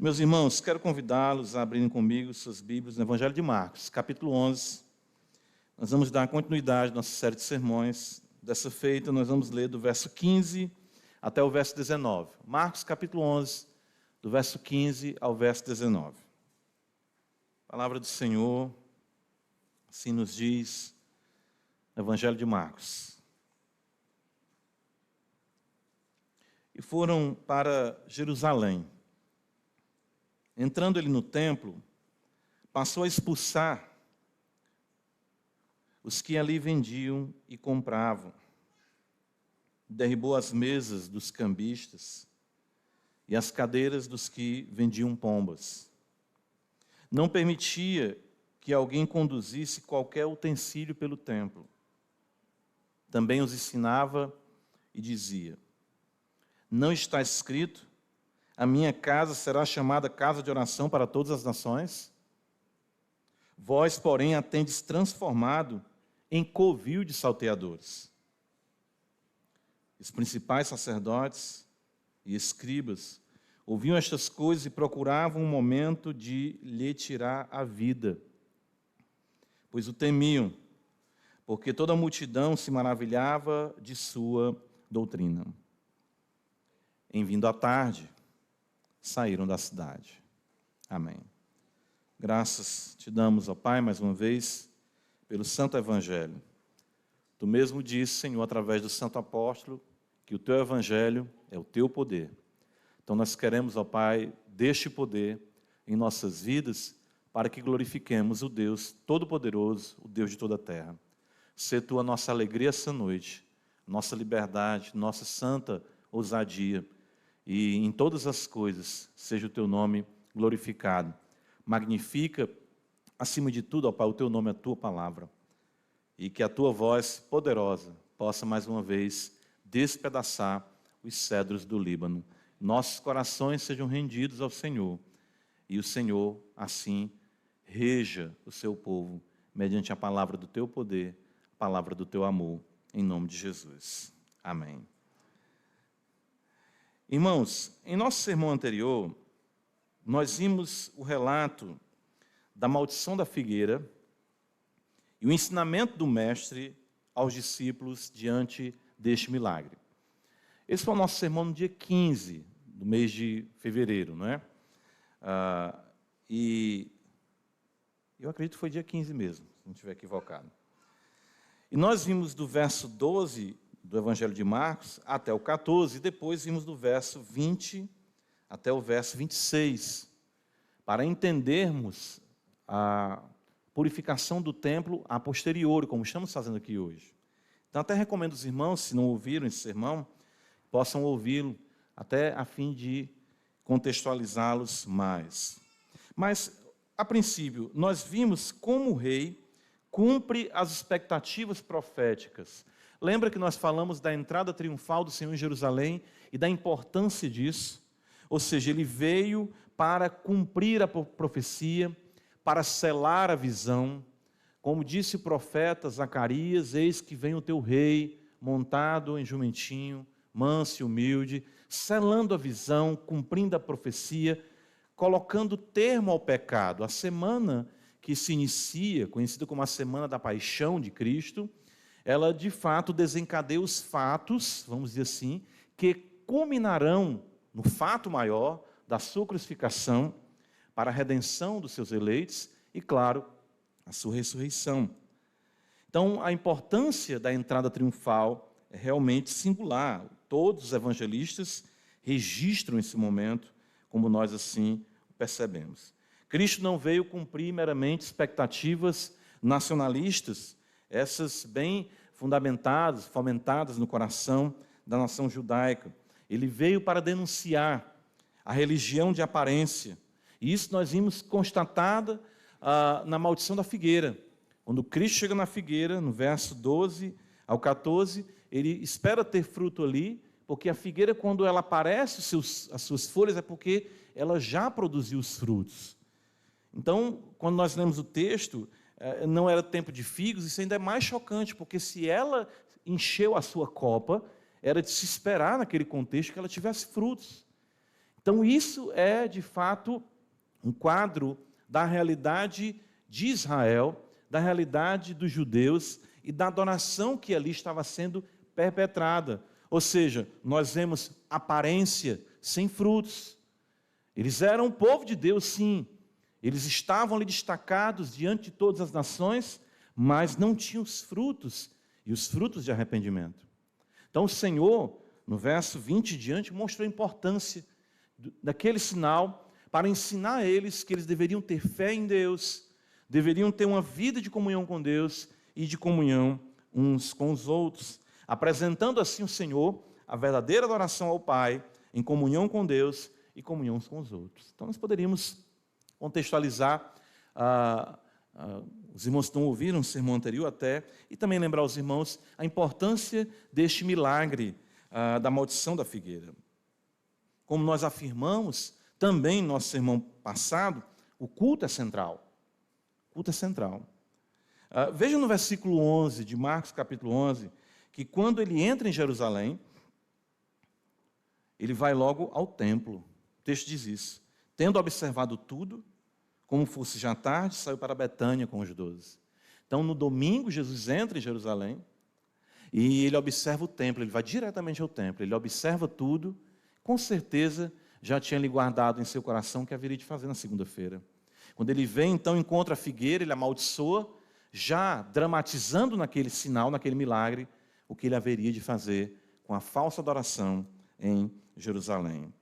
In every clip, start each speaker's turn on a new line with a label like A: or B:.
A: Meus irmãos, quero convidá-los a abrirem comigo suas Bíblias no Evangelho de Marcos, capítulo 11. Nós vamos dar continuidade à nossa série de sermões. Dessa feita, nós vamos ler do verso 15 até o verso 19. Marcos, capítulo 11, do verso 15 ao verso 19. A palavra do Senhor, assim nos diz, no Evangelho de Marcos. E foram para Jerusalém. Entrando ele no templo, passou a expulsar os que ali vendiam e compravam. Derribou as mesas dos cambistas e as cadeiras dos que vendiam pombas. Não permitia que alguém conduzisse qualquer utensílio pelo templo. Também os ensinava e dizia: não está escrito: a minha casa será chamada casa de oração para todas as nações? Vós, porém, a tendes transformado em covil de salteadores. Os principais sacerdotes e escribas ouviam estas coisas e procuravam um momento de lhe tirar a vida, pois o temiam, porque toda a multidão se maravilhava de sua doutrina. Em vindo à tarde, saíram da cidade. Amém. Graças te damos, ó Pai, mais uma vez, pelo Santo Evangelho. Tu mesmo disse, Senhor, através do Santo Apóstolo, que o Teu Evangelho é o Teu poder. Então nós queremos, ó Pai, deste poder em nossas vidas, para que glorifiquemos o Deus Todo-Poderoso, o Deus de toda a terra. Sê Tu a nossa alegria essa noite, nossa liberdade, nossa santa ousadia, e em todas as coisas seja o Teu nome glorificado. Magnifica, acima de tudo, ó Pai, o Teu nome, a Tua palavra. E que a Tua voz poderosa possa, mais uma vez, despedaçar os cedros do Líbano. Nossos corações sejam rendidos ao Senhor. E o Senhor, assim, reja o Seu povo, mediante a palavra do Teu poder, a palavra do Teu amor. Em nome de Jesus. Amém. Irmãos, em nosso sermão anterior, nós vimos o relato da maldição da figueira e o ensinamento do Mestre aos discípulos diante deste milagre. Esse foi o nosso sermão no dia 15 do mês de fevereiro, não é? E eu acredito que foi dia 15 mesmo, se não estiver equivocado. E nós vimos do verso 12 do Evangelho de Marcos até o 14, e depois vimos do verso 20 até o verso 26, para entendermos a purificação do templo a posteriori, como estamos fazendo aqui hoje. Então, até recomendo os irmãos, se não ouviram esse sermão, possam ouvi-lo, até a fim de contextualizá-los mais. Mas, a princípio, nós vimos como o rei cumpre as expectativas proféticas. Lembra que nós falamos da entrada triunfal do Senhor em Jerusalém e da importância disso? Ou seja, ele veio para cumprir a profecia, para selar a visão. Como disse o profeta Zacarias: eis que vem o teu rei, montado em jumentinho, manso e humilde, selando a visão, cumprindo a profecia, colocando termo ao pecado. A semana que se inicia, conhecida como a Semana da Paixão de Cristo, ela de fato desencadeia os fatos, vamos dizer assim, que culminarão no fato maior da sua crucificação para a redenção dos seus eleitos e, claro, a sua ressurreição. Então, a importância da entrada triunfal é realmente singular. Todos os evangelistas registram esse momento, como nós assim percebemos. Cristo não veio cumprir meramente expectativas nacionalistas, essas bem fundamentadas, fomentadas no coração da nação judaica. Ele veio para denunciar a religião de aparência. E isso nós vimos constatada na maldição da figueira. Quando Cristo chega na figueira, no verso 12 ao 14, ele espera ter fruto ali, porque a figueira, quando ela aparece as suas folhas, é porque ela já produziu os frutos. Então, quando nós lemos o texto, não era tempo de figos, isso ainda é mais chocante, porque se ela encheu a sua copa, era de se esperar naquele contexto que ela tivesse frutos. Então, isso é, de fato, um quadro da realidade de Israel, da realidade dos judeus e da adoração que ali estava sendo perpetrada. Ou seja, nós vemos aparência sem frutos. Eles eram o povo de Deus, sim. Eles estavam ali destacados diante de todas as nações, mas não tinham os frutos, e os frutos de arrependimento. Então o Senhor, no verso 20 em diante, mostrou a importância daquele sinal para ensinar a eles que eles deveriam ter fé em Deus, deveriam ter uma vida de comunhão com Deus e de comunhão uns com os outros, apresentando assim o Senhor, a verdadeira adoração ao Pai, em comunhão com Deus e comunhão uns com os outros. Então nós poderíamos contextualizar, os irmãos não ouviram o sermão anterior até, e também lembrar aos irmãos a importância deste milagre da maldição da figueira. Como nós afirmamos também no nosso sermão passado, o culto é central. O culto é central. Vejam no versículo 11 de Marcos, capítulo 11, que quando ele entra em Jerusalém, ele vai logo ao templo. O texto diz isso. Tendo observado tudo, como fosse já tarde, saiu para Betânia com os 12. Então, no domingo, Jesus entra em Jerusalém e ele observa o templo, ele vai diretamente ao templo, ele observa tudo, com certeza já tinha lhe guardado em seu coração o que haveria de fazer na segunda-feira. Quando ele vem, então, encontra a figueira, ele amaldiçoa, já dramatizando naquele sinal, naquele milagre, o que ele haveria de fazer com a falsa adoração em Jerusalém.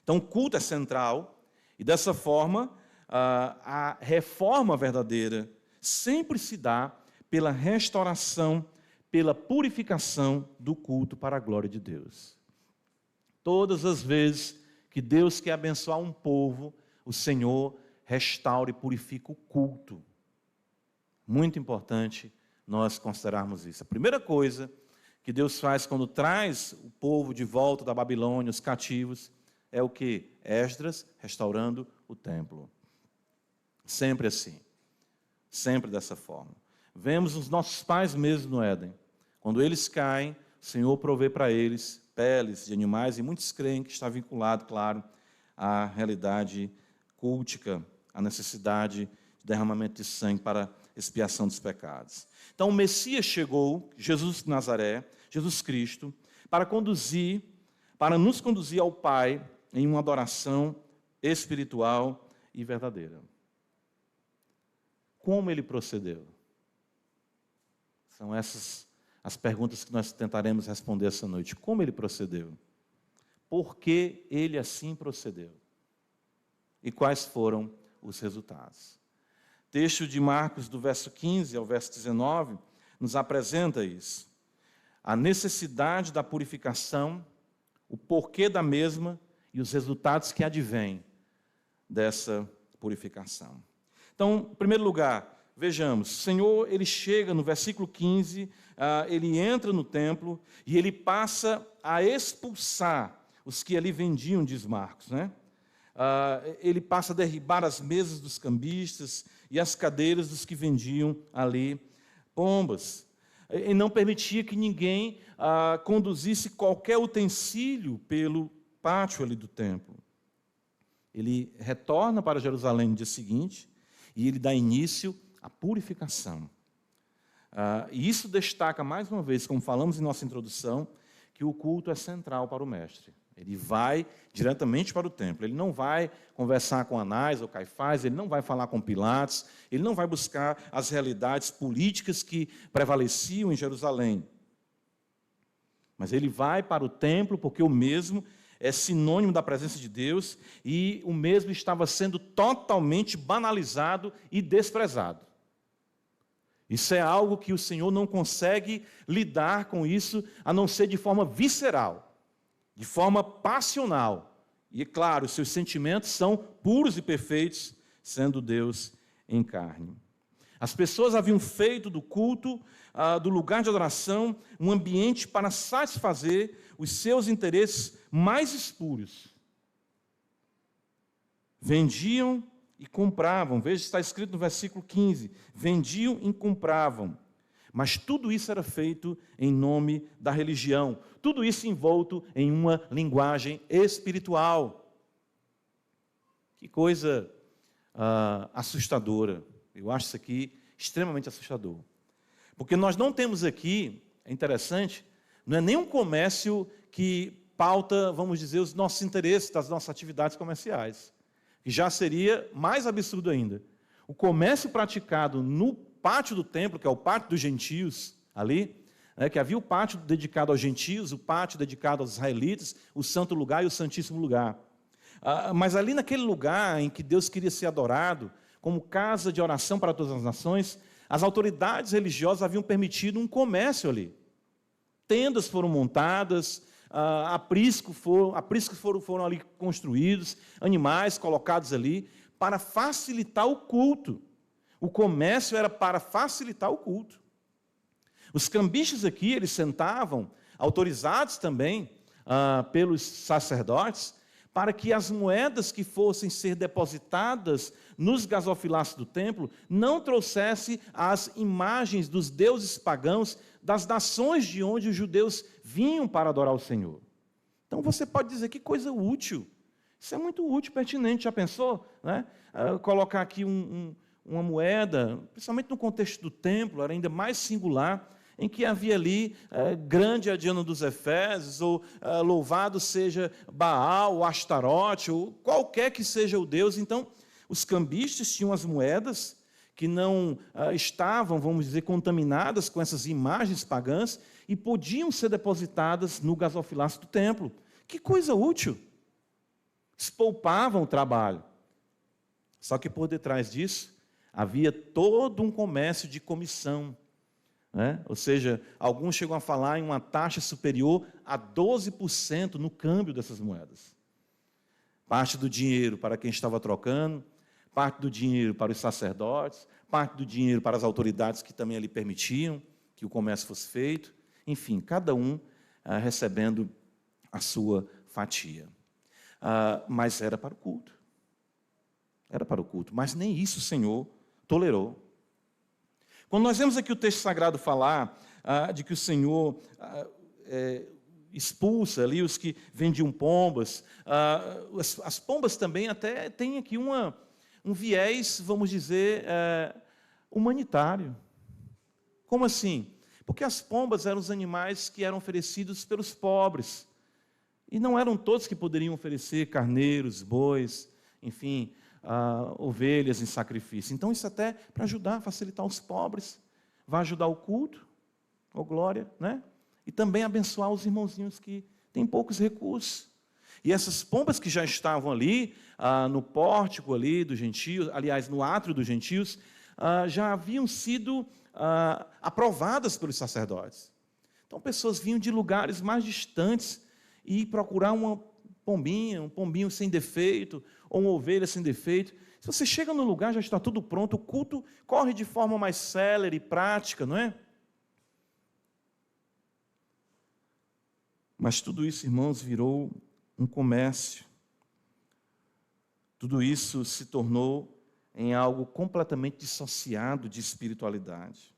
A: Então, o culto é central, e dessa forma, a reforma verdadeira sempre se dá pela restauração, pela purificação do culto para a glória de Deus. Todas as vezes que Deus quer abençoar um povo, o Senhor restaura e purifica o culto. Muito importante nós considerarmos isso. A primeira coisa que Deus faz quando traz o povo de volta da Babilônia, os cativos, é o que? Esdras restaurando o templo. Sempre assim. Sempre dessa forma. Vemos os nossos pais mesmo no Éden. Quando eles caem, o Senhor provê para eles peles de animais, e muitos creem que está vinculado, claro, à realidade cultica, à necessidade de derramamento de sangue para expiação dos pecados. Então o Messias chegou, Jesus de Nazaré, Jesus Cristo, para nos conduzir ao Pai em uma adoração espiritual e verdadeira. Como ele procedeu? São essas as perguntas que nós tentaremos responder essa noite. Como ele procedeu? Por que ele assim procedeu? E quais foram os resultados? O texto de Marcos, do verso 15 ao verso 19, nos apresenta isso. A necessidade da purificação, o porquê da mesma e os resultados que advêm dessa purificação. Então, em primeiro lugar, vejamos, o Senhor, ele chega no versículo 15, ele entra no templo e ele passa a expulsar os que ali vendiam, diz Marcos, né? Ele passa a derribar as mesas dos cambistas e as cadeiras dos que vendiam ali pombas. E não permitia que ninguém conduzisse qualquer utensílio pelo pátio ali do templo. Ele retorna para Jerusalém no dia seguinte e ele dá início à purificação. E isso destaca, mais uma vez, como falamos em nossa introdução, que o culto é central para o mestre. Ele vai diretamente para o templo, ele não vai conversar com Anás ou Caifás, ele não vai falar com Pilatos, ele não vai buscar as realidades políticas que prevaleciam em Jerusalém. Mas ele vai para o templo porque o mesmo é sinônimo da presença de Deus e o mesmo estava sendo totalmente banalizado e desprezado. Isso é algo que o Senhor não consegue lidar com isso, a não ser de forma visceral, de forma passional. E, claro, seus sentimentos são puros e perfeitos, sendo Deus em carne. As pessoas haviam feito do culto, do lugar de adoração, um ambiente para satisfazer os seus interesses mais espúrios. Vendiam e compravam, veja, está escrito no versículo 15, vendiam e compravam, Mas tudo isso era feito em nome da religião. Tudo isso envolto em uma linguagem espiritual. Que coisa assustadora. Eu acho isso aqui extremamente assustador. Porque nós não temos aqui, é interessante, não é nem um comércio que pauta, vamos dizer, os nossos interesses, das nossas atividades comerciais. Que já seria mais absurdo ainda. O comércio praticado no pátio do templo, que é o pátio dos gentios, ali, que havia o pátio dedicado aos gentios, o pátio dedicado aos israelitas, o santo lugar e o santíssimo lugar. Mas ali naquele lugar em que Deus queria ser adorado, como casa de oração para todas as nações, as autoridades religiosas haviam permitido um comércio ali. Tendas foram montadas, apriscos foram ali construídos, animais colocados ali, para facilitar o culto. O comércio era para facilitar o culto. Os cambistas aqui, eles sentavam, autorizados também pelos sacerdotes, para que as moedas que fossem ser depositadas nos gasofilastes do templo não trouxessem as imagens dos deuses pagãos das nações de onde os judeus vinham para adorar o Senhor. Então você pode dizer que coisa útil. Isso é muito útil, pertinente. Já pensou? Né? Colocar aqui uma moeda, principalmente no contexto do templo, era ainda mais singular, em que havia ali, grande é a Diana dos Efésios, ou louvado seja Baal, ou Astarote, ou qualquer que seja o Deus. Então, os cambistas tinham as moedas que não estavam, vamos dizer, contaminadas com essas imagens pagãs e podiam ser depositadas no gasofilaste do templo. Que coisa útil! Eles poupavam o trabalho. Só que por detrás disso, havia todo um comércio de comissão. Ou seja, alguns chegam a falar em uma taxa superior a 12% no câmbio dessas moedas. Parte do dinheiro para quem estava trocando, parte do dinheiro para os sacerdotes, parte do dinheiro para as autoridades que também ali permitiam que o comércio fosse feito. Enfim, cada um recebendo a sua fatia. Mas era para o culto. Era para o culto, mas nem isso o Senhor tolerou. Quando nós vemos aqui o texto sagrado falar de que o Senhor expulsa ali os que vendiam pombas, as pombas também até têm aqui um viés, vamos dizer, humanitário. Como assim? Porque as pombas eram os animais que eram oferecidos pelos pobres. E não eram todos que poderiam oferecer carneiros, bois, enfim, ovelhas em sacrifício. Então, isso até para ajudar, facilitar os pobres, vai ajudar o culto, glória, né? E também abençoar os irmãozinhos que têm poucos recursos. E essas pombas que já estavam ali, no pórtico ali dos gentios, aliás, no átrio dos gentios, já haviam sido aprovadas pelos sacerdotes. Então, pessoas vinham de lugares mais distantes e procurar um pombinho sem defeito, ou uma ovelha sem defeito. Se você chega no lugar, já está tudo pronto, o culto corre de forma mais célere e prática, não é? Mas tudo isso, irmãos, virou um comércio. Tudo isso se tornou em algo completamente dissociado de espiritualidade.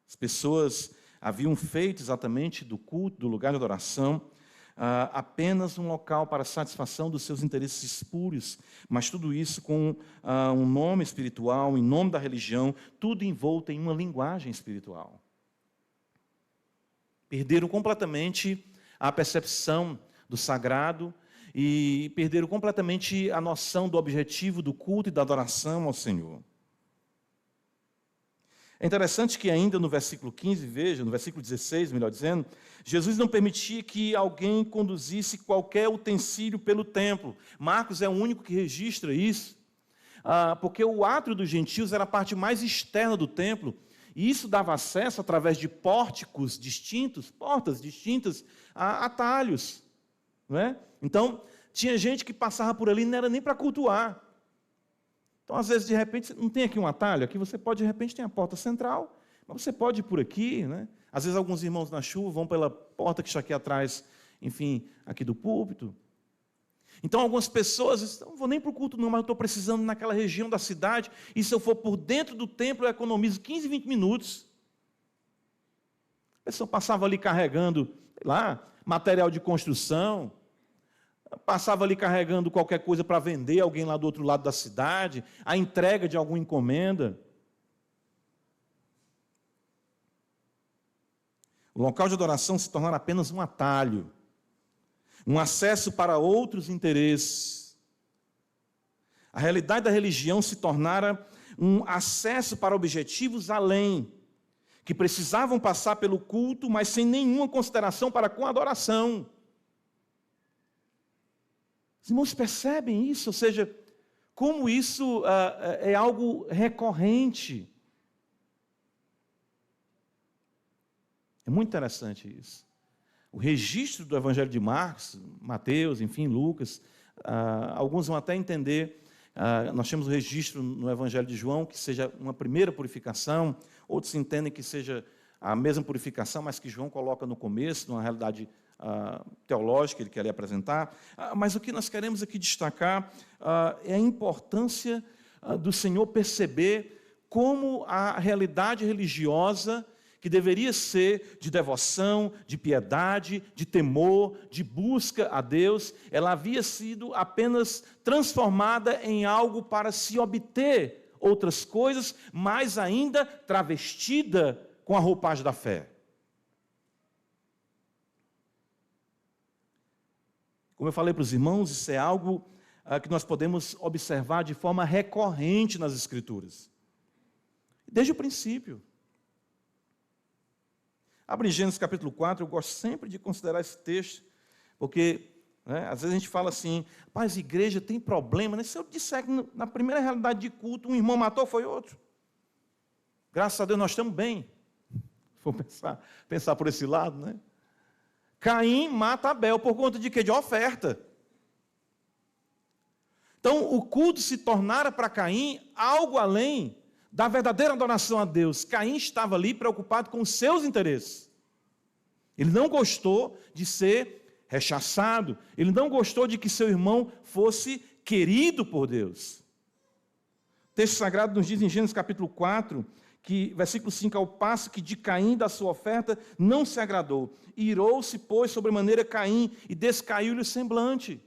A: As pessoas haviam feito exatamente do culto, do lugar de adoração, apenas um local para satisfação dos seus interesses espúrios, mas tudo isso com um nome espiritual, em nome da religião, tudo envolto em uma linguagem espiritual. Perderam completamente a percepção do sagrado e perderam completamente a noção do objetivo do culto e da adoração ao Senhor. É interessante que ainda no versículo 15, veja, no versículo 16, melhor dizendo, Jesus não permitia que alguém conduzisse qualquer utensílio pelo templo. Marcos é o único que registra isso, porque o átrio dos gentios era a parte mais externa do templo, e isso dava acesso através de pórticos distintos, portas distintas, a atalhos. Não é? Então, tinha gente que passava por ali e não era nem para cultuar. Então, às vezes, de repente, não tem aqui um atalho, aqui você pode, de repente, tem a porta central, mas você pode ir por aqui, né? Às vezes, alguns irmãos na chuva vão pela porta que está aqui atrás, enfim, aqui do púlpito. Então, algumas pessoas dizem, não vou nem para o culto não, mas eu estou precisando naquela região da cidade, e se eu for por dentro do templo, eu economizo 15, 20 minutos. pessoa passava ali carregando, sei lá, material de construção, passava ali carregando qualquer coisa para vender, alguém lá do outro lado da cidade, a entrega de alguma encomenda. O local de adoração se tornara apenas um atalho, um acesso para outros interesses. A realidade da religião se tornara um acesso para objetivos além, que precisavam passar pelo culto, mas sem nenhuma consideração para com a adoração. Os irmãos percebem isso? Ou seja, como isso é algo recorrente. É muito interessante isso. O registro do Evangelho de Marcos, Mateus, enfim, Lucas, alguns vão até entender, nós temos o registro no Evangelho de João, que seja uma primeira purificação, outros entendem que seja a mesma purificação, mas que João coloca no começo, numa realidade teológica que ele quer apresentar. Mas o que nós queremos aqui destacar é a importância do Senhor perceber como a realidade religiosa, que deveria ser de devoção, de piedade, de temor, de busca a Deus, ela havia sido apenas transformada em algo para se obter outras coisas, mas ainda travestida com a roupagem da fé. Como eu falei para os irmãos, isso é algo que nós podemos observar de forma recorrente nas Escrituras. Desde o princípio. Abre em Gênesis capítulo 4, eu gosto sempre de considerar esse texto, porque às vezes a gente fala assim, mas a igreja tem problema, né? Se eu disser que na primeira realidade de culto, um irmão matou, foi outro. Graças a Deus nós estamos bem. Vou pensar por esse lado, né? Caim mata Abel por conta de quê? De oferta. Então, o culto se tornara para Caim algo além da verdadeira adoração a Deus. Caim estava ali preocupado com os seus interesses. Ele não gostou de ser rechaçado, ele não gostou de que seu irmão fosse querido por Deus. O texto sagrado nos diz em Gênesis capítulo 4, que, versículo 5, ao passo que de Caim da sua oferta não se agradou. Irou-se, pois, sobremaneira Caim, e descaiu-lhe o semblante.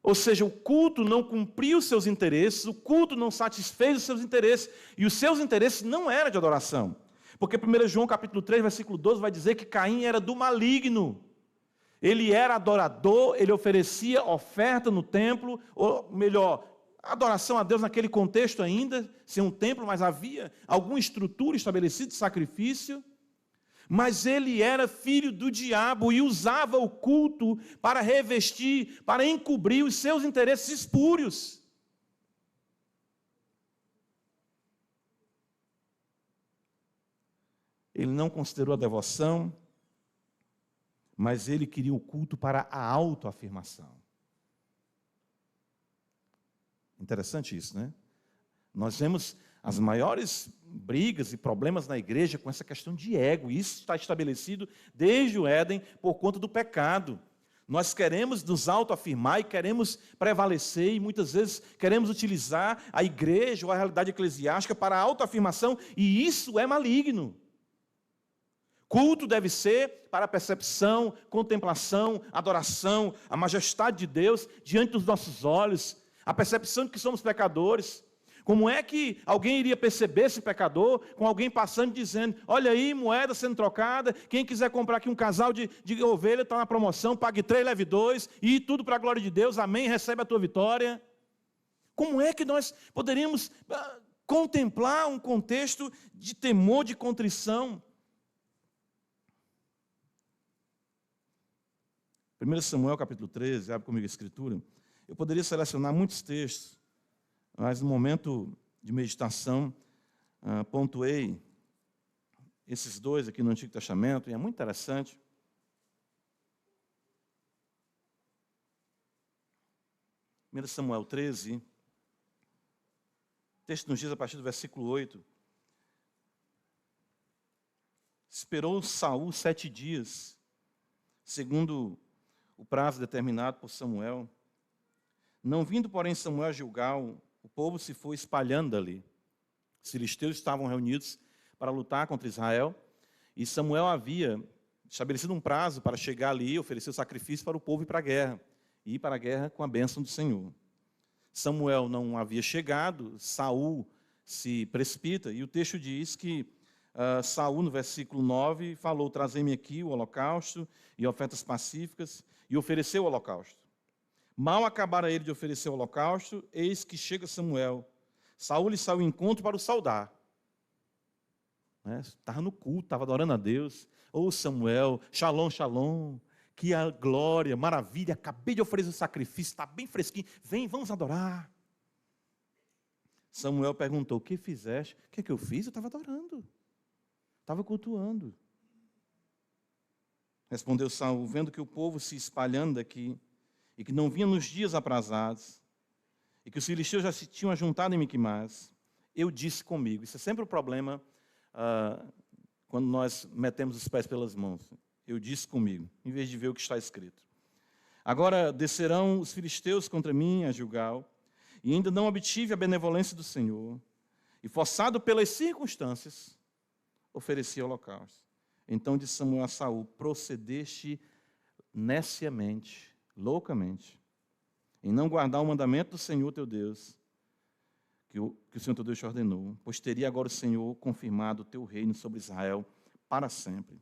A: Ou seja, o culto não cumpriu os seus interesses, o culto não satisfez os seus interesses, e os seus interesses não eram de adoração. Porque 1 João capítulo 3, versículo 12, vai dizer que Caim era do maligno. Ele era adorador, ele oferecia oferta no templo, ou melhor, adoração a Deus naquele contexto ainda, sem um templo, mas havia alguma estrutura estabelecida de sacrifício. Mas ele era filho do diabo e usava o culto para revestir, para encobrir os seus interesses espúrios. Ele não considerou a devoção, mas ele queria o culto para a autoafirmação. Interessante isso, né? Nós vemos as maiores brigas e problemas na igreja com essa questão de ego. Isso está estabelecido desde o Éden por conta do pecado. Nós queremos nos autoafirmar e queremos prevalecer e muitas vezes queremos utilizar a igreja ou a realidade eclesiástica para a autoafirmação e isso é maligno. Culto deve ser para a percepção, contemplação, adoração, a majestade de Deus diante dos nossos olhos, a percepção de que somos pecadores. Como é que alguém iria perceber esse pecador com alguém passando e dizendo, olha aí, moeda sendo trocada, quem quiser comprar aqui um casal de ovelha, está na promoção, pague 3, leve 2, e tudo para a glória de Deus, amém, recebe a tua vitória. Como é que nós poderíamos contemplar um contexto de temor, de contrição? 1 Samuel capítulo 13, abre comigo a escritura. Eu poderia selecionar muitos textos, mas no momento de meditação, pontuei esses dois aqui no Antigo Testamento, e é muito interessante. Primeiro Samuel 13, o texto nos diz a partir do versículo 8. Esperou Saul 7 dias, segundo o prazo determinado por Samuel. Não vindo, porém, Samuel a Gilgal, o povo se foi espalhando dali. Os filisteus estavam reunidos para lutar contra Israel. E Samuel havia estabelecido um prazo para chegar ali e oferecer o sacrifício para o povo ir para a guerra. E ir para a guerra com a bênção do Senhor. Samuel não havia chegado, Saul se precipita, e o texto diz que Saul, no versículo 9, falou: trazei-me aqui o holocausto e ofertas pacíficas, e ofereceu o holocausto. Mal acabara ele de oferecer o holocausto, eis que chega Samuel. Saul lhe saiu ao encontro para o saudar. Estava no culto, estava adorando a Deus. Ô Samuel, shalom, shalom, que a glória, maravilha, acabei de oferecer o sacrifício, está bem fresquinho, vem, vamos adorar. Samuel perguntou: o que fizeste? O que eu fiz? Eu estava adorando, estava cultuando. Respondeu Saul: vendo que o povo se espalhando daqui, e que não vinha nos dias aprazados, e que os filisteus já se tinham ajuntado em Miquimás, eu disse comigo. Isso é sempre o problema quando nós metemos os pés pelas mãos. Eu disse comigo, em vez de ver o que está escrito. Agora descerão os filisteus contra mim a Gilgal, e ainda não obtive a benevolência do Senhor, e forçado pelas circunstâncias, ofereci holocausto. Então disse Samuel a Saul: procedeste neciamente, loucamente, em não guardar o mandamento do Senhor teu Deus, que o Senhor teu Deus te ordenou, pois teria agora o Senhor confirmado o teu reino sobre Israel para sempre.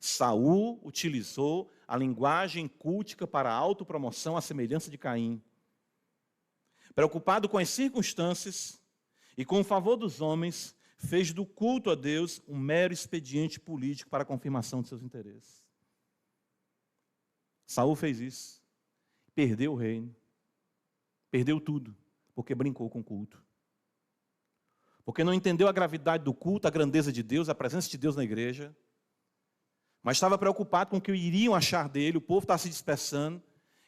A: Saul utilizou a linguagem cultica para a autopromoção à semelhança de Caim. Preocupado com as circunstâncias e com o favor dos homens, fez do culto a Deus um mero expediente político para a confirmação de seus interesses. Saul fez isso, perdeu o reino, perdeu tudo, porque brincou com o culto. Porque não entendeu a gravidade do culto, a grandeza de Deus, a presença de Deus na igreja, mas estava preocupado com o que iriam achar dele. O povo está se dispersando,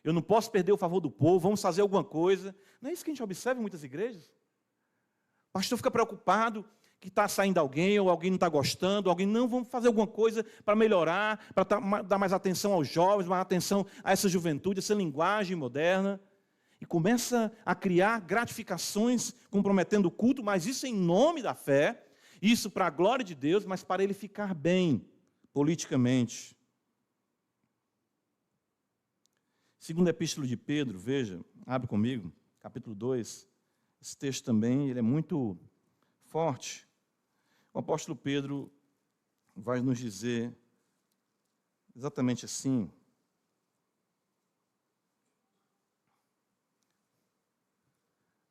A: eu não posso perder o favor do povo, vamos fazer alguma coisa. Não é isso que a gente observa em muitas igrejas? O pastor fica preocupado que está saindo alguém, ou alguém não está gostando, alguém, não, vamos fazer alguma coisa para melhorar, para dar mais atenção aos jovens, mais atenção a essa juventude, essa linguagem moderna. E começa a criar gratificações comprometendo o culto, mas isso em nome da fé, isso para a glória de Deus, mas para ele ficar bem politicamente. Segunda epístola de Pedro, veja, abre comigo, capítulo 2. Esse texto também ele é muito forte. O apóstolo Pedro vai nos dizer exatamente assim.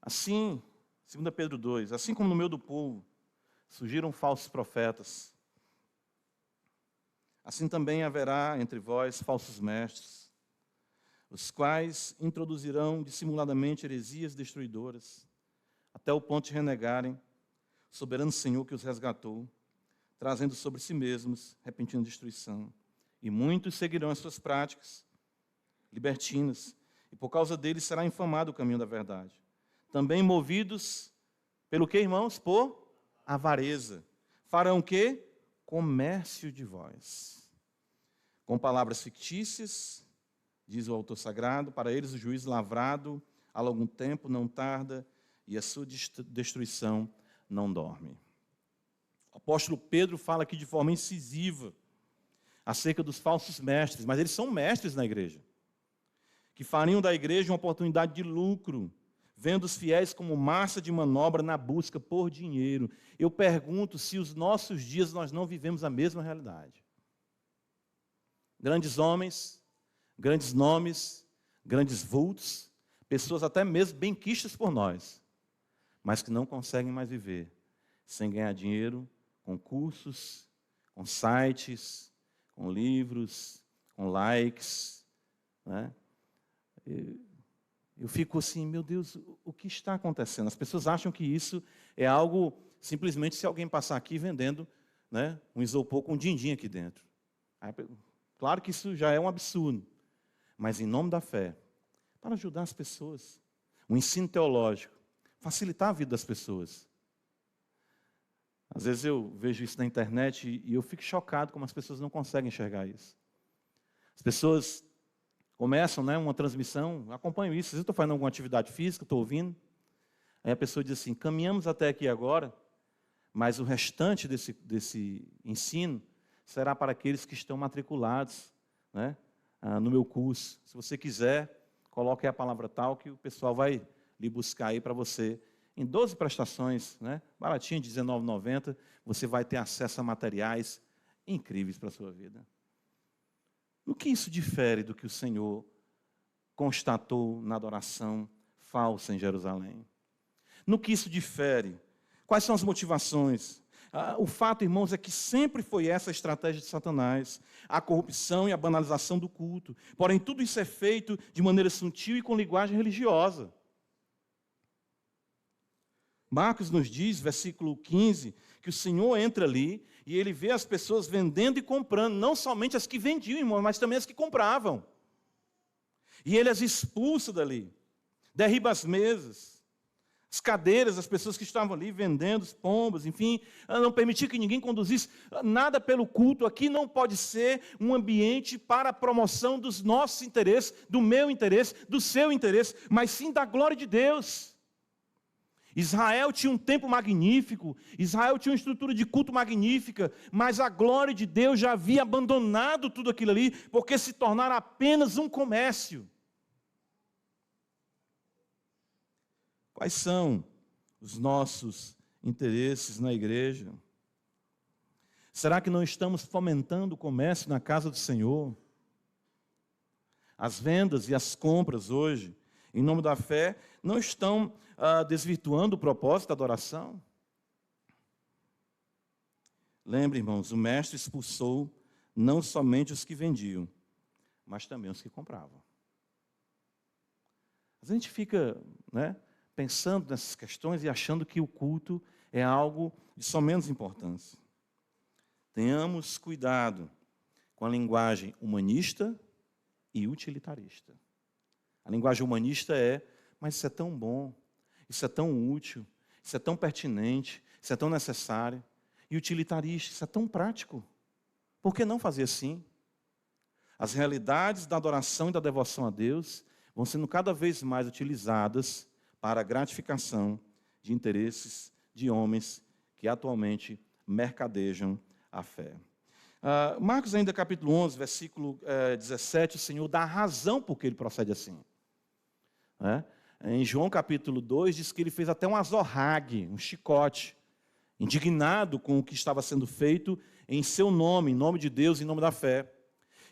A: Assim, 2 Pedro 2, assim como no meio do povo surgiram falsos profetas, assim também haverá entre vós falsos mestres, os quais introduzirão dissimuladamente heresias destruidoras, até o ponto de renegarem o soberano Senhor que os resgatou, trazendo sobre si mesmos repentina destruição. E muitos seguirão as suas práticas libertinas, e por causa deles será infamado o caminho da verdade. Também movidos pelo que, irmãos? Por avareza. Farão o quê? Comércio de vós. Com palavras fictícias, diz o autor sagrado, para eles o juízo lavrado há algum tempo não tarda, e a sua destruição não dorme. O apóstolo Pedro fala aqui de forma incisiva acerca dos falsos mestres, mas eles são mestres na igreja, que fariam da igreja uma oportunidade de lucro, vendo os fiéis como massa de manobra na busca por dinheiro. Eu pergunto se os nossos dias nós não vivemos a mesma realidade. Grandes homens, grandes nomes, grandes vultos, pessoas até mesmo benquistas por nós, mas que não conseguem mais viver sem ganhar dinheiro com cursos, com sites, com livros, com likes, né? Eu fico assim, meu Deus, o que está acontecendo? As pessoas acham que isso é algo, simplesmente se alguém passar aqui vendendo, né, um isopor com um din-din aqui dentro. Claro que isso já é um absurdo, mas em nome da fé, para ajudar as pessoas, o ensino teológico, facilitar a vida das pessoas. Às vezes eu vejo isso na internet e eu fico chocado como as pessoas não conseguem enxergar isso. As pessoas começam, né, uma transmissão, acompanho isso, às vezes eu estou fazendo alguma atividade física, estou ouvindo, aí a pessoa diz assim, caminhamos até aqui agora, mas o restante desse ensino será para aqueles que estão matriculados, né, no meu curso. Se você quiser, coloque aí a palavra tal, que o pessoal vai lhe buscar aí para você. Em 12 prestações, né, baratinho, de R$19,90, você vai ter acesso a materiais incríveis para a sua vida. No que isso difere do que o Senhor constatou na adoração falsa em Jerusalém? No que isso difere? Quais são as motivações? O fato, irmãos, é que sempre foi essa a estratégia de Satanás, a corrupção e a banalização do culto. Porém, tudo isso é feito de maneira sutil e com linguagem religiosa. Marcos nos diz, versículo 15, que o Senhor entra ali e ele vê as pessoas vendendo e comprando, não somente as que vendiam, irmão, mas também as que compravam. E ele as expulsa dali, derriba as mesas, as cadeiras, as pessoas que estavam ali vendendo, os pombos, enfim, não permitir que ninguém conduzisse nada pelo culto. Aqui não pode ser um ambiente para a promoção dos nossos interesses, do meu interesse, do seu interesse, mas sim da glória de Deus. Israel tinha um templo magnífico, Israel tinha uma estrutura de culto magnífica, mas a glória de Deus já havia abandonado tudo aquilo ali, porque se tornara apenas um comércio. Quais são os nossos interesses na igreja? Será que não estamos fomentando o comércio na casa do Senhor? As vendas e as compras hoje, em nome da fé, não estão desvirtuando o propósito da adoração? Lembre, irmãos, o mestre expulsou não somente os que vendiam, mas também os que compravam. A gente fica, né, pensando nessas questões e achando que o culto é algo de só menos importância. Tenhamos cuidado com a linguagem humanista e utilitarista. A linguagem humanista é, mas isso é tão bom, isso é tão útil, isso é tão pertinente, isso é tão necessário. E utilitarista, isso é tão prático. Por que não fazer assim? As realidades da adoração e da devoção a Deus vão sendo cada vez mais utilizadas para a gratificação de interesses de homens que atualmente mercadejam a fé. Marcos ainda capítulo 11, versículo 17, o Senhor dá a razão por que ele procede assim. Em João capítulo 2, diz que ele fez até um azorrague, um chicote, indignado com o que estava sendo feito em seu nome, em nome de Deus, em nome da fé.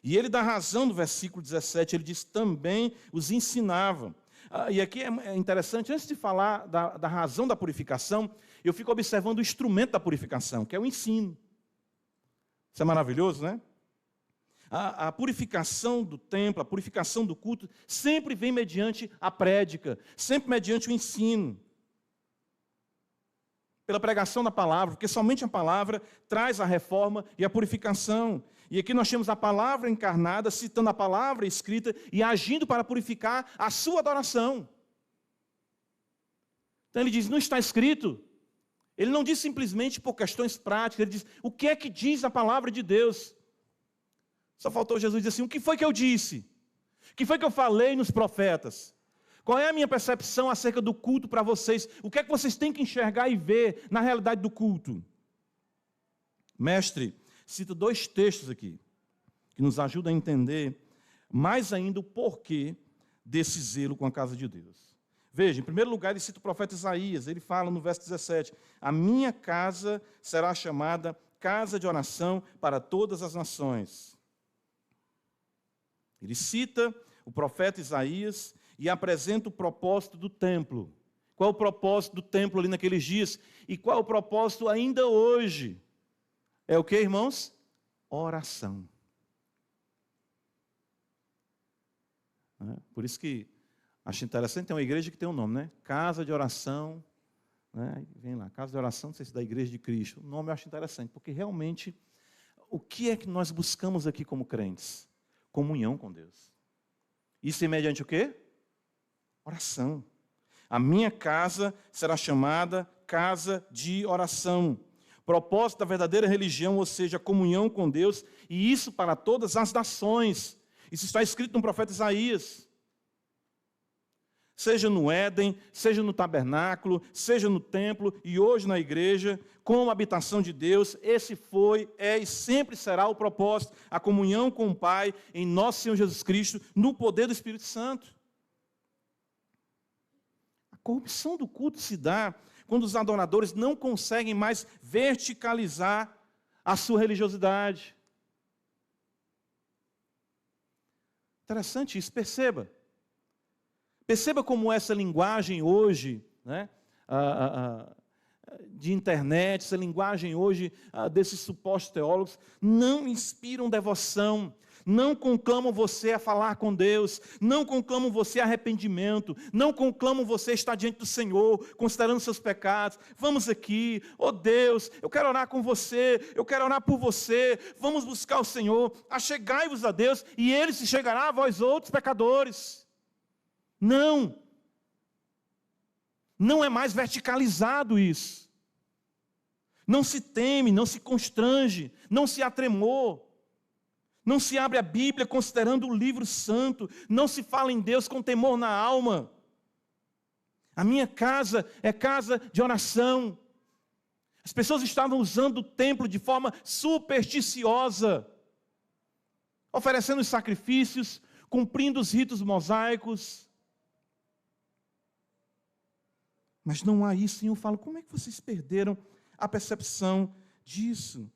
A: E ele dá razão no versículo 17, ele diz, também os ensinava. E aqui é interessante, antes de falar da razão da purificação, eu fico observando o instrumento da purificação, que é o ensino. Isso é maravilhoso, né? A purificação do templo, a purificação do culto, sempre vem mediante a prédica, sempre mediante o ensino. Pela pregação da palavra, porque somente a palavra traz a reforma e a purificação. E aqui nós temos a palavra encarnada, citando a palavra escrita e agindo para purificar a sua adoração. Então ele diz, não está escrito. Ele não diz simplesmente por questões práticas, ele diz, o que é que diz a palavra de Deus? Só faltou Jesus dizer assim, o que foi que eu disse? O que foi que eu falei nos profetas? Qual é a minha percepção acerca do culto para vocês? O que é que vocês têm que enxergar e ver na realidade do culto? Mestre cita 2 textos aqui, que nos ajudam a entender mais ainda o porquê desse zelo com a casa de Deus. Veja, em primeiro lugar, ele cita o profeta Isaías, ele fala no verso 17, a minha casa será chamada casa de oração para todas as nações. Ele cita o profeta Isaías e apresenta o propósito do templo. Qual é o propósito do templo ali naqueles dias? E qual é o propósito ainda hoje? É o que, irmãos? Oração. Por isso que acho interessante, tem uma igreja que tem um nome, né? Casa de oração, né? Vem lá, casa de oração, não sei se da igreja de Cristo. O nome eu acho interessante, porque realmente, o que é que nós buscamos aqui como crentes? Comunhão com Deus. Isso é mediante o quê? Oração. A minha casa será chamada casa de oração. Propósito da verdadeira religião, ou seja, comunhão com Deus, e isso para todas as nações. Isso está escrito no profeta Isaías. seja no Éden, seja no tabernáculo, seja no templo e hoje na igreja, como habitação de Deus. Esse foi, é e sempre será o propósito, a comunhão com o Pai em nosso Senhor Jesus Cristo, no poder do Espírito Santo. A corrupção do culto se dá quando os adoradores não conseguem mais verticalizar a sua religiosidade. Interessante isso, perceba. Perceba como essa linguagem hoje, né, de internet, essa linguagem hoje desses supostos teólogos, não inspiram devoção, não conclamam você a falar com Deus, não conclamam você a arrependimento, não conclamam você a estar diante do Senhor, considerando seus pecados. Vamos aqui, oh Deus, eu quero orar com você, eu quero orar por você, vamos buscar o Senhor, achegai-vos a Deus, e Ele se chegará a vós outros pecadores. Não é mais verticalizado isso. Não se teme, não se constrange, não se atremor. Não se abre a Bíblia considerando o livro santo, não se fala em Deus com temor na alma. A minha casa é casa de oração. As pessoas estavam usando o templo de forma supersticiosa, oferecendo os sacrifícios, cumprindo os ritos mosaicos. Mas não há isso, e eu falo, como é que vocês perderam a percepção disso?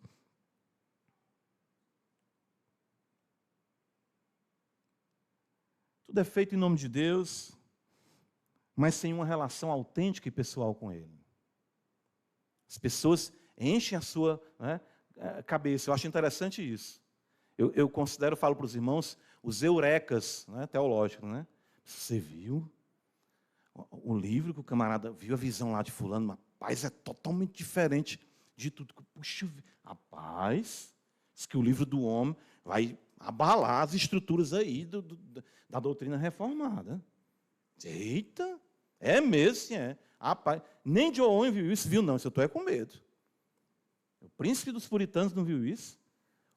A: Tudo é feito em nome de Deus, mas sem uma relação autêntica e pessoal com Ele. As pessoas enchem a sua cabeça. Eu acho interessante isso. Eu considero, falo para os irmãos, os eurecas teológicos. Né? Você viu o livro que o camarada viu, a visão lá de fulano, rapaz, é totalmente diferente de tudo. Puxa, rapaz, diz que o livro do homem vai abalar as estruturas aí da doutrina reformada. Eita, é mesmo, sim, é. Rapaz, nem John Owen viu isso, viu não, isso eu estou com medo. O príncipe dos puritanos não viu isso.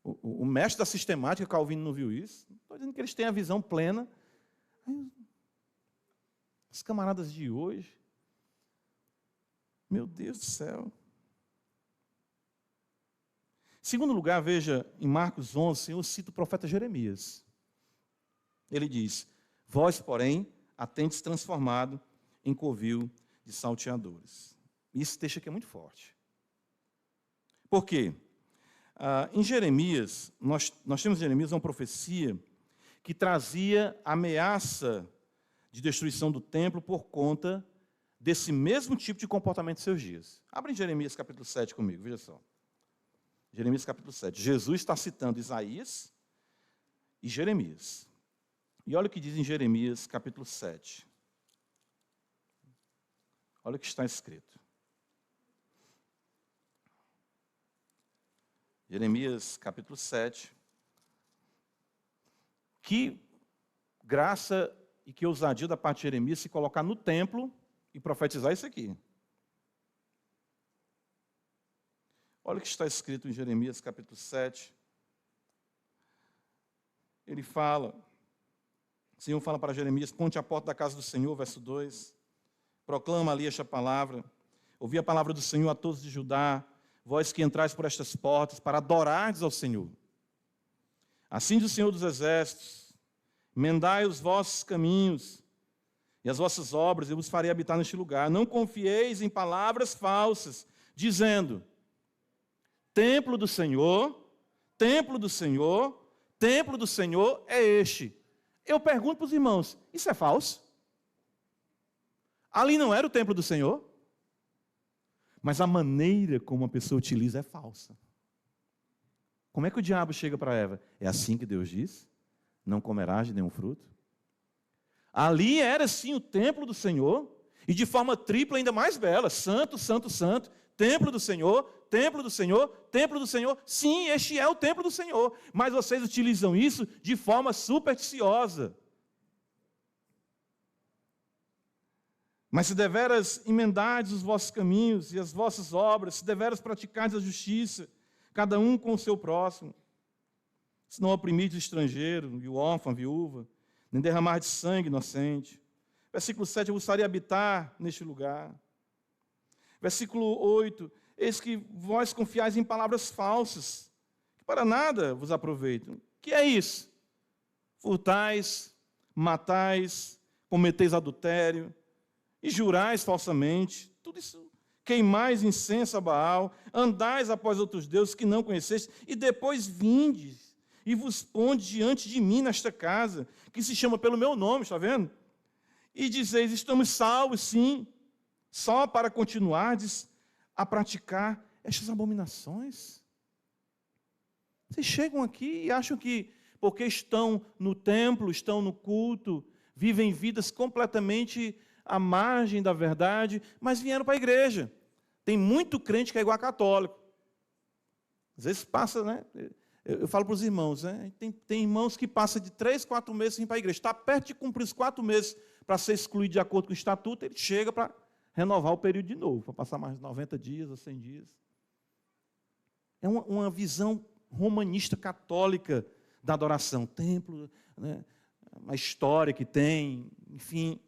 A: O mestre da sistemática, Calvino, não viu isso. Não estou dizendo que eles têm a visão plena. Os camaradas de hoje, meu Deus do céu. Em segundo lugar, veja, em Marcos 11, o Senhor cita o profeta Jeremias. Ele diz, vós, porém, a tendes transformado em covil de salteadores. E esse texto aqui é muito forte. Por quê? Em Jeremias, nós temos em Jeremias uma profecia que trazia ameaça de destruição do templo por conta desse mesmo tipo de comportamento de seus dias. Abre em Jeremias capítulo 7 comigo, veja só. Jeremias capítulo 7. Jesus está citando Isaías e Jeremias. E olha o que diz em Jeremias capítulo 7. Olha o que está escrito. Jeremias capítulo 7. Que graça e que ousadia da parte de Jeremias se colocar no templo e profetizar isso aqui. Olha o que está escrito em Jeremias capítulo 7. Ele fala, o Senhor fala para Jeremias, ponte à porta da casa do Senhor, verso 2. Proclama ali esta palavra. Ouvi a palavra do Senhor a todos de Judá, vós que entrais por estas portas, para adorardes ao Senhor. Assim diz o Senhor dos Exércitos, emendai os vossos caminhos e as vossas obras, eu vos farei habitar neste lugar. Não confieis em palavras falsas, dizendo, templo do Senhor, templo do Senhor, templo do Senhor é este. Eu pergunto para os irmãos, isso é falso? Ali não era o templo do Senhor? Mas a maneira como a pessoa utiliza é falsa. Como é que o diabo chega para Eva? É assim que Deus diz? Não comerás de nenhum fruto? Ali era sim o templo do Senhor, e de forma tripla ainda mais bela, santo, santo, santo, templo do Senhor, templo do Senhor, templo do Senhor. Sim, este é o templo do Senhor, mas vocês utilizam isso de forma supersticiosa. Mas se deveras emendardes os vossos caminhos e as vossas obras, se deveras praticardes a justiça, cada um com o seu próximo, se não oprimirdes o estrangeiro, e o órfão, a viúva, nem derramardes sangue inocente. Versículo 7, eu vos farei habitar neste lugar. Versículo 8, eis que vós confiais em palavras falsas, que para nada vos aproveitam. Que é isso? Furtais, matais, cometeis adultério, e jurais falsamente, tudo isso. Queimais incenso a Baal, andais após outros deuses que não conheceste, e depois vindes e vos pondes diante de mim nesta casa, que se chama pelo meu nome, está vendo? E dizeis, estamos salvos, sim, só para continuardes a praticar estas abominações? Vocês chegam aqui e acham que, porque estão no templo, estão no culto, vivem vidas completamente à margem da verdade, mas vieram para a igreja. Tem muito crente que é igual a católico. Às vezes passa, né? Eu falo para os irmãos, né? Tem irmãos que passam de 3, 4 meses sem ir para a igreja. Está perto de cumprir os 4 meses para ser excluído de acordo com o estatuto, ele chega para renovar o período de novo, para passar mais 90 dias ou 100 dias. É uma visão romanista católica da adoração. Templo, né? Uma história que tem, enfim.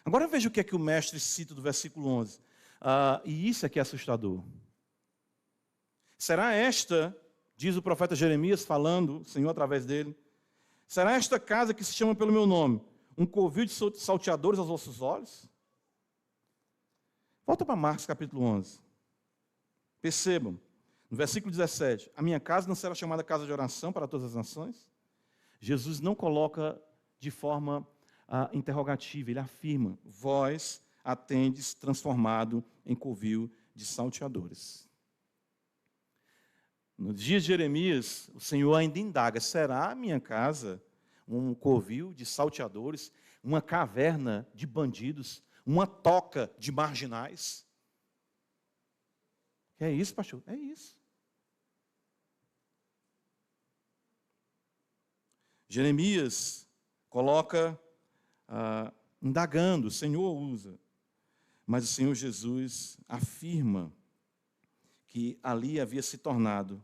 A: Agora veja o que é que o mestre cita do versículo 11. E isso é que é assustador. Será esta, diz o profeta Jeremias, falando, o Senhor através dele, será esta casa que se chama pelo meu nome, um covil de salteadores aos vossos olhos? Volta para Marcos capítulo 11. Percebam, no versículo 17, a minha casa não será chamada casa de oração para todas as nações? Jesus não coloca de forma interrogativa, ele afirma, vós a tendes transformado em covil de salteadores. Nos dias de Jeremias, o Senhor ainda indaga, será a minha casa um covil de salteadores, uma caverna de bandidos, uma toca de marginais? É isso, pastor? É isso. Jeremias coloca, indagando, o Senhor usa, mas o Senhor Jesus afirma que ali havia se tornado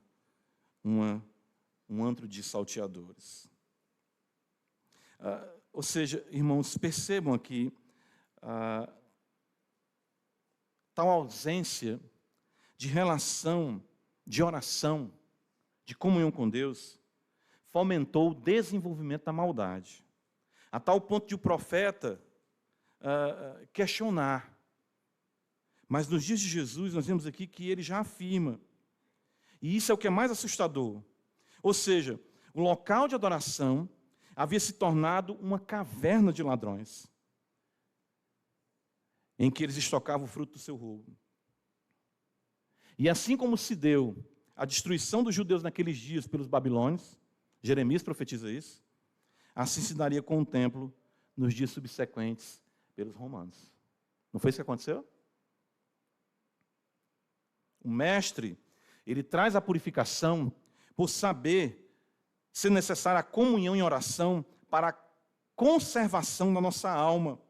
A: um antro de salteadores. Ou seja, irmãos, percebam aqui tal ausência de relação, de oração, de comunhão com Deus, fomentou o desenvolvimento da maldade, a tal ponto de o profeta questionar. Mas nos dias de Jesus, nós vemos aqui que ele já afirma, e isso é o que é mais assustador, ou seja, o local de adoração havia se tornado uma caverna de ladrões, em que eles estocavam o fruto do seu roubo. E assim como se deu a destruição dos judeus naqueles dias pelos babilônios, Jeremias profetiza isso, assim se daria com o templo nos dias subsequentes pelos romanos. Não foi isso que aconteceu? O mestre, ele traz a purificação por saber ser necessária a comunhão em oração para a conservação da nossa alma,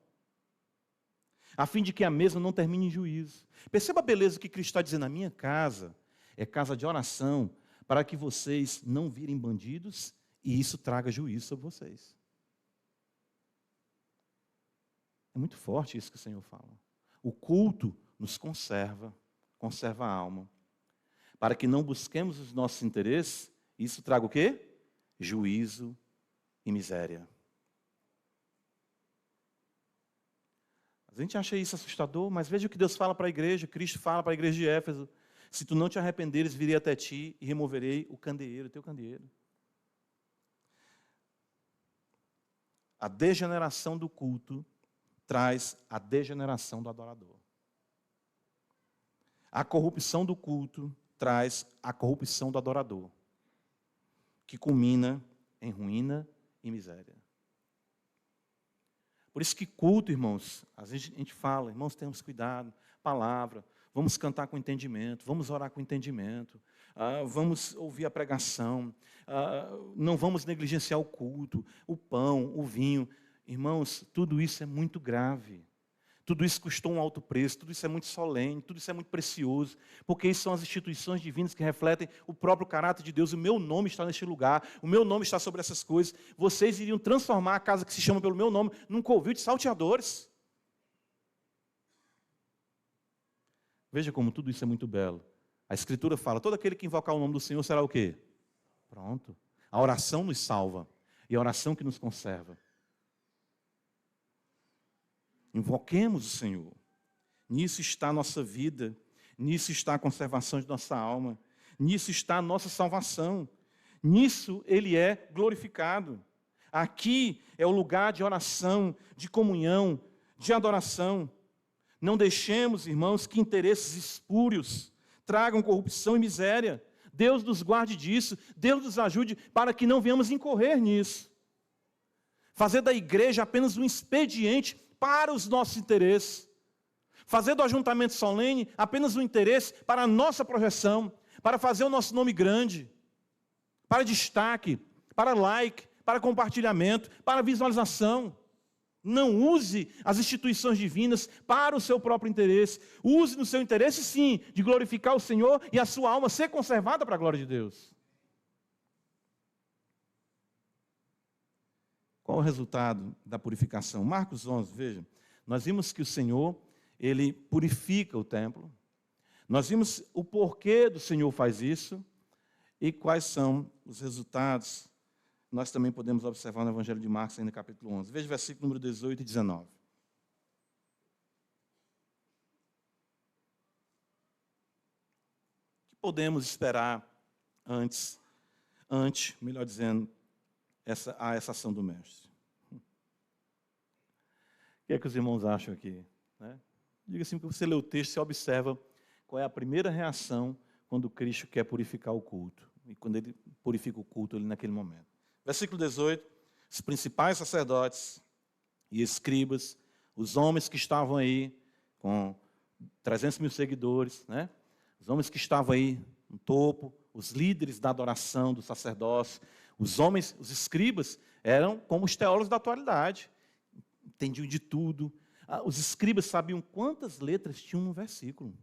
A: a fim de que a mesma não termine em juízo. Perceba a beleza que Cristo está dizendo, a minha casa é casa de oração, para que vocês não virem bandidos e isso traga juízo sobre vocês. É muito forte isso que o Senhor fala. O culto nos conserva a alma, para que não busquemos os nossos interesses, isso traga o quê? Juízo e miséria. A gente acha isso assustador, mas veja o que Deus fala para a igreja, Cristo fala para a igreja de Éfeso, se tu não te arrependeres, virei até ti e removerei o candeeiro, o teu candeeiro. A degeneração do culto traz a degeneração do adorador. A corrupção do culto traz a corrupção do adorador, que culmina em ruína e miséria. Por isso que culto, irmãos, às vezes a gente fala, irmãos, temos cuidado, palavra, vamos cantar com entendimento, vamos orar com entendimento, vamos ouvir a pregação, não vamos negligenciar o culto, o pão, o vinho. Irmãos, tudo isso é muito grave. Tudo isso custou um alto preço, tudo isso é muito solene, tudo isso é muito precioso, porque isso são as instituições divinas que refletem o próprio caráter de Deus. O meu nome está neste lugar, o meu nome está sobre essas coisas. Vocês iriam transformar a casa que se chama pelo meu nome num covil de salteadores. Veja como tudo isso é muito belo. A Escritura fala, todo aquele que invocar o nome do Senhor será o quê? Pronto. A oração nos salva, e a oração que nos conserva. Invoquemos o Senhor. Nisso está a nossa vida, nisso está a conservação de nossa alma, nisso está a nossa salvação, nisso Ele é glorificado. Aqui é o lugar de oração, de comunhão, de adoração. Não deixemos, irmãos, que interesses espúrios tragam corrupção e miséria. Deus nos guarde disso, Deus nos ajude para que não venhamos incorrer nisso. Fazer da igreja apenas um expediente para os nossos interesses. Fazer do ajuntamento solene apenas um interesse para a nossa projeção, para fazer o nosso nome grande, para destaque, para like, para compartilhamento, para visualização. Não use as instituições divinas para o seu próprio interesse. Use no seu interesse, sim, de glorificar o Senhor e a sua alma ser conservada para a glória de Deus. Qual o resultado da purificação? Marcos 11, veja. Nós vimos que o Senhor, Ele purifica o templo. Nós vimos o porquê do Senhor faz isso e quais são os resultados. Nós também podemos observar no Evangelho de Marcos, ainda no capítulo 11. Veja o versículo número 18 e 19. O que podemos esperar ante, melhor dizendo, essa ação do Mestre? O que é que os irmãos acham aqui? Né? Diga assim, que você lê o texto, você observa qual é a primeira reação quando Cristo quer purificar o culto. E quando Ele purifica o culto ali naquele momento. Versículo 18, os principais sacerdotes e escribas, os homens que estavam aí com 300 mil seguidores, né? Os homens que estavam aí no topo, os líderes da adoração, do sacerdócio, os homens, os escribas, eram como os teólogos da atualidade, entendiam de tudo. Os escribas sabiam quantas letras tinham no versículo.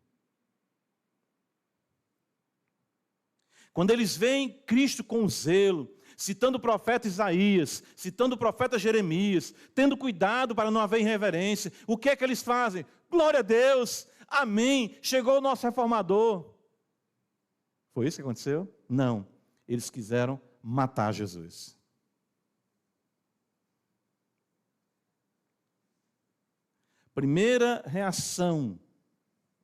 A: Quando eles veem Cristo com zelo, citando o profeta Isaías, citando o profeta Jeremias, tendo cuidado para não haver irreverência, o que é que eles fazem? Glória a Deus, amém, chegou o nosso reformador. Foi isso que aconteceu? Não, eles quiseram matar Jesus. Primeira reação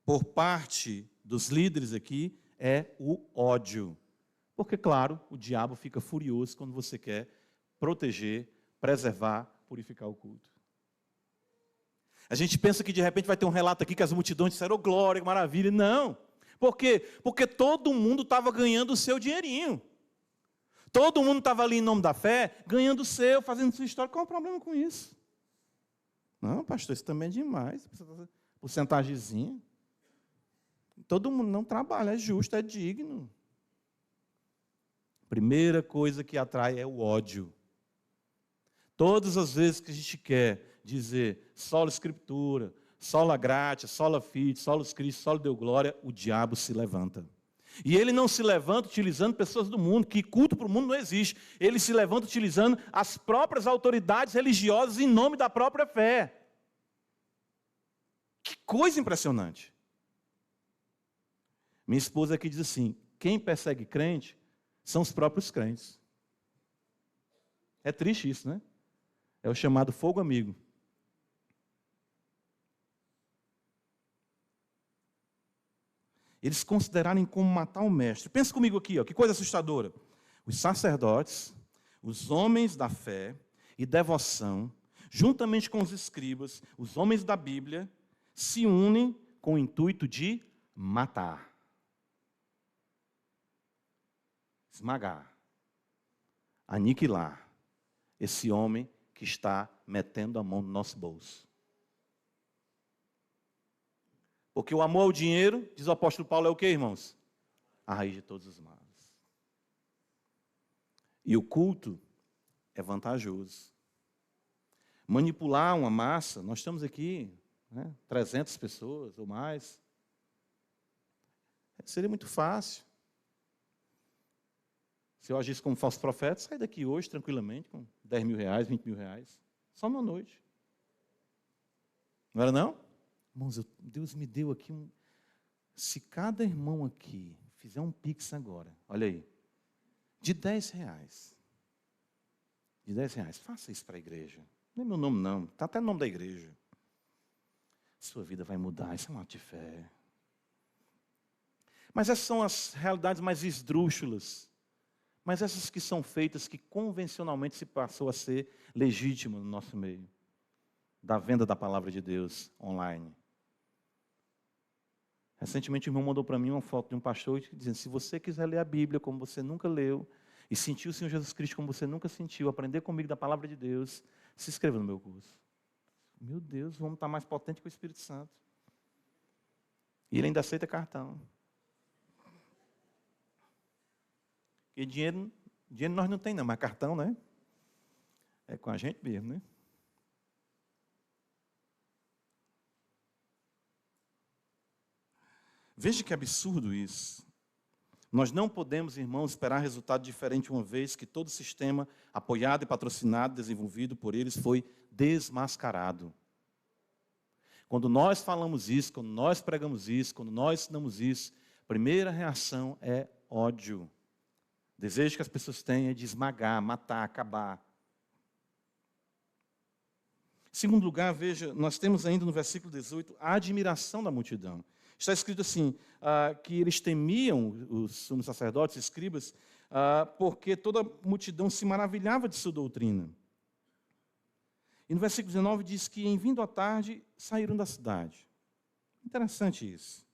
A: por parte dos líderes aqui é o ódio. Porque, claro, o diabo fica furioso quando você quer proteger, preservar, purificar o culto. A gente pensa que de repente vai ter um relato aqui que as multidões disseram, oh, glória, que maravilha. Não. Por quê? Porque todo mundo estava ganhando o seu dinheirinho. Todo mundo estava ali em nome da fé, ganhando o seu, fazendo sua história. Qual é o problema com isso? Não, pastor, isso também é demais. Porcentagemzinha. Todo mundo não trabalha, é justo, é digno. Primeira coisa que atrai é o ódio. Todas as vezes que a gente quer dizer sola escritura, sola gratia, sola fide, solos Cristo, solo deu glória, o diabo se levanta. E ele não se levanta utilizando pessoas do mundo, que culto para o mundo não existe. Ele se levanta utilizando as próprias autoridades religiosas em nome da própria fé. Que coisa impressionante. Minha esposa aqui diz assim, quem persegue crente são os próprios crentes. É triste isso, né? É o chamado fogo amigo. Eles considerarem como matar o mestre. Pensa comigo aqui, ó, que coisa assustadora. Os sacerdotes, os homens da fé e devoção, juntamente com os escribas, os homens da Bíblia, se unem com o intuito de matar. Esmagar, aniquilar esse homem que está metendo a mão no nosso bolso. Porque o amor ao dinheiro, diz o apóstolo Paulo, é o que, irmãos? A raiz de todos os males. E o culto é vantajoso. Manipular uma massa, nós estamos aqui né? 300 pessoas ou mais. Seria muito fácil. Se eu agisse como falso profeta, sair daqui hoje tranquilamente com 10 mil reais, 20 mil reais. Só uma noite. Não era não? Irmãos, Deus me deu aqui um... Se cada irmão aqui fizer um pix agora, olha aí, de 10 reais. De 10 reais, faça isso para a igreja. Não é meu nome não, está até no nome da igreja. Sua vida vai mudar, isso é um ato de fé. Mas essas são as realidades mais esdrúxulas. Mas essas que são feitas, que convencionalmente se passou a ser legítima no nosso meio. Da venda da palavra de Deus online. Recentemente o irmão mandou para mim uma foto de um pastor dizendo, se você quiser ler a Bíblia como você nunca leu, e sentir o Senhor Jesus Cristo como você nunca sentiu, aprender comigo da palavra de Deus, se inscreva no meu curso. Meu Deus, vamos estar mais potente que o Espírito Santo. E ele ainda aceita cartão. Porque dinheiro nós não temos, não, mas cartão, né? É com a gente mesmo, né? Veja que absurdo isso. Nós não podemos, irmãos, esperar resultado diferente uma vez que todo o sistema apoiado e patrocinado, desenvolvido por eles, foi desmascarado. Quando nós falamos isso, quando nós pregamos isso, quando nós ensinamos isso, a primeira reação é ódio. O desejo que as pessoas têm é de esmagar, matar, acabar. Em segundo lugar, veja, nós temos ainda no versículo 18 a admiração da multidão. Está escrito assim, que eles temiam, os sumos sacerdotes, escribas, porque toda a multidão se maravilhava de sua doutrina. E no versículo 19 diz que, em vindo à tarde, saíram da cidade. Interessante isso.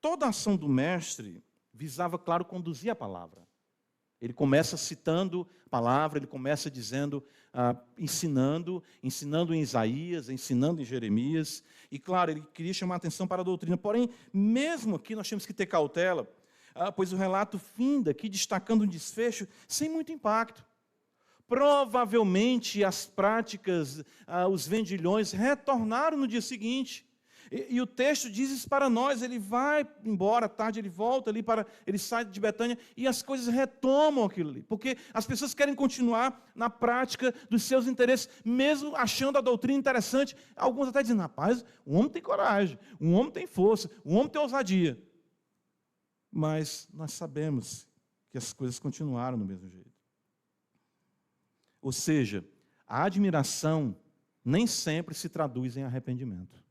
A: Toda a ação do mestre visava, claro, conduzir a palavra. Ele começa citando a palavra, ele começa dizendo, ensinando em Isaías, ensinando em Jeremias. E, claro, ele queria chamar a atenção para a doutrina. Porém, mesmo aqui nós temos que ter cautela, pois o relato finda aqui destacando um desfecho sem muito impacto. Provavelmente as práticas, os vendilhões retornaram no dia seguinte. E o texto diz isso para nós, ele vai embora à tarde, ele volta ali, ele sai de Betânia e as coisas retomam aquilo ali. Porque as pessoas querem continuar na prática dos seus interesses, mesmo achando a doutrina interessante. Alguns até dizem, rapaz, um homem tem coragem, um homem tem força, um homem tem ousadia. Mas nós sabemos que as coisas continuaram do mesmo jeito. Ou seja, a admiração nem sempre se traduz em arrependimento.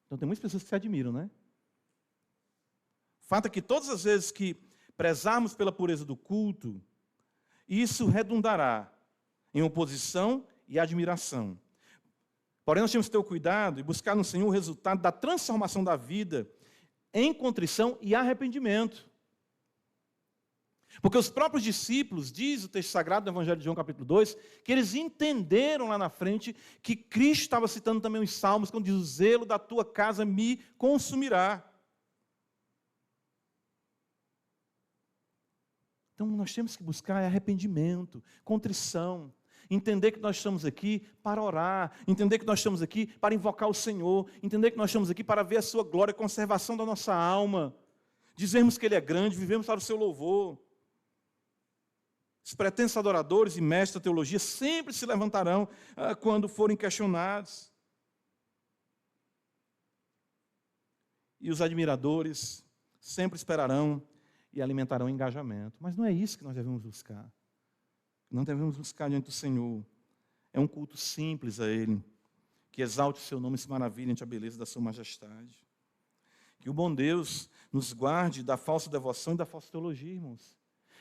A: Então, tem muitas pessoas que se admiram, né? O fato é que todas as vezes que prezarmos pela pureza do culto, isso redundará em oposição e admiração. Porém, nós temos que ter o cuidado e buscar no Senhor o resultado da transformação da vida em contrição e arrependimento. Porque os próprios discípulos, diz o texto sagrado do Evangelho de João, capítulo 2, que eles entenderam lá na frente que Cristo estava citando também os Salmos, quando diz, o zelo da tua casa me consumirá. Então, nós temos que buscar arrependimento, contrição, entender que nós estamos aqui para orar, entender que nós estamos aqui para invocar o Senhor, entender que nós estamos aqui para ver a sua glória, a conservação da nossa alma, dizermos que Ele é grande, vivemos para o seu louvor. Os pretensos adoradores e mestres da teologia sempre se levantarão quando forem questionados. E os admiradores sempre esperarão e alimentarão engajamento. Mas não é isso que nós devemos buscar. Não devemos buscar diante do Senhor. É um culto simples a Ele, que exalte o seu nome e se maravilhe ante a beleza da sua majestade. Que o bom Deus nos guarde da falsa devoção e da falsa teologia, irmãos.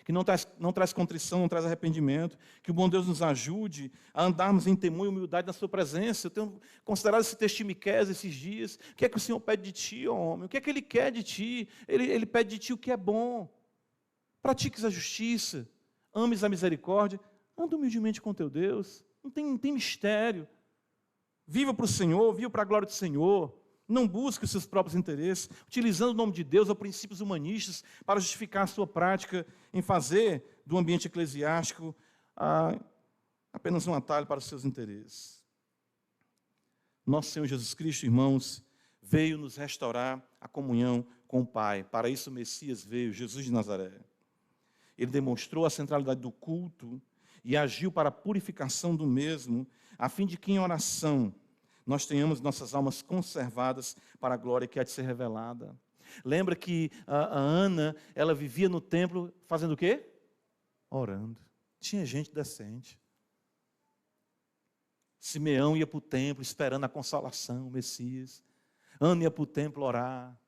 A: Que não traz contrição, não traz arrependimento. Que o bom Deus nos ajude a andarmos em temor e humildade na sua presença. Eu tenho considerado esse texto de Miqueias esses dias. O que é que o Senhor pede de ti, ó homem? O que é que Ele quer de ti? Ele pede de ti o que é bom. Pratiques a justiça, ames a misericórdia, anda humildemente com teu Deus. Não tem mistério. Viva para o Senhor, viva para a glória do Senhor. Não busque os seus próprios interesses, utilizando o nome de Deus ou princípios humanistas para justificar a sua prática em fazer do ambiente eclesiástico apenas um atalho para os seus interesses. Nosso Senhor Jesus Cristo, irmãos, veio nos restaurar a comunhão com o Pai. Para isso o Messias veio, Jesus de Nazaré. Ele demonstrou a centralidade do culto e agiu para a purificação do mesmo, a fim de que em oração nós tenhamos nossas almas conservadas para a glória que há de ser revelada. Lembra que a Ana, ela vivia no templo fazendo o quê? Orando. Tinha gente decente. Simeão ia para o templo esperando a consolação, o Messias. Ana ia para o templo orar.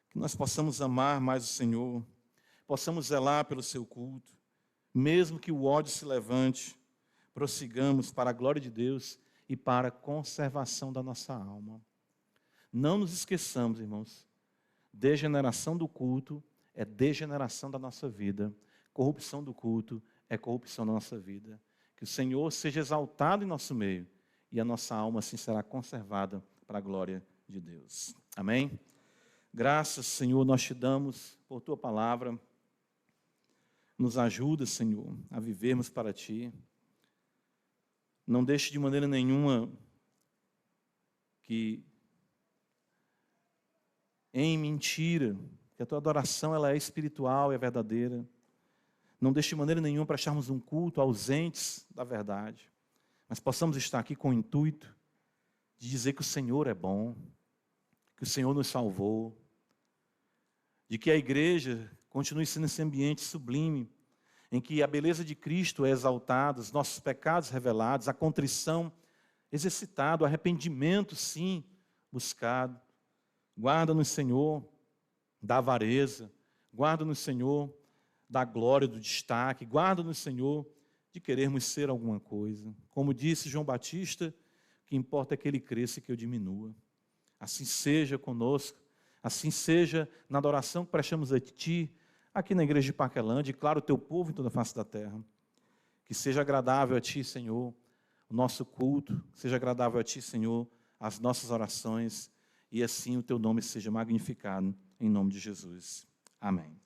A: Que nós possamos amar mais o Senhor, possamos zelar pelo seu culto, mesmo que o ódio se levante, prossigamos para a glória de Deus e para a conservação da nossa alma. Não nos esqueçamos, irmãos, degeneração do culto é degeneração da nossa vida, corrupção do culto é corrupção da nossa vida. Que o Senhor seja exaltado em nosso meio e a nossa alma assim será conservada para a glória de Deus. Amém? Graças, Senhor, nós te damos por tua palavra. Nos ajuda, Senhor, a vivermos para ti. Não deixe de maneira nenhuma que em mentira, que a tua adoração ela é espiritual, é verdadeira. Não deixe de maneira nenhuma para acharmos um culto ausentes da verdade, mas possamos estar aqui com o intuito de dizer que o Senhor é bom, que o Senhor nos salvou, de que a igreja continue sendo esse ambiente sublime, em que a beleza de Cristo é exaltada, os nossos pecados revelados, a contrição exercitada, o arrependimento, sim, buscado. Guarda-nos, Senhor, da avareza, guarda-nos, Senhor, da glória, do destaque, guarda-nos, Senhor, de querermos ser alguma coisa. Como disse João Batista, o que importa é que ele cresça e que eu diminua. Assim seja conosco, assim seja na adoração que prestamos a Ti, aqui na igreja de Parquelândia, e claro, o Teu povo em toda a face da terra. Que seja agradável a Ti, Senhor, o nosso culto, que seja agradável a Ti, Senhor, as nossas orações, e assim o Teu nome seja magnificado, em nome de Jesus. Amém.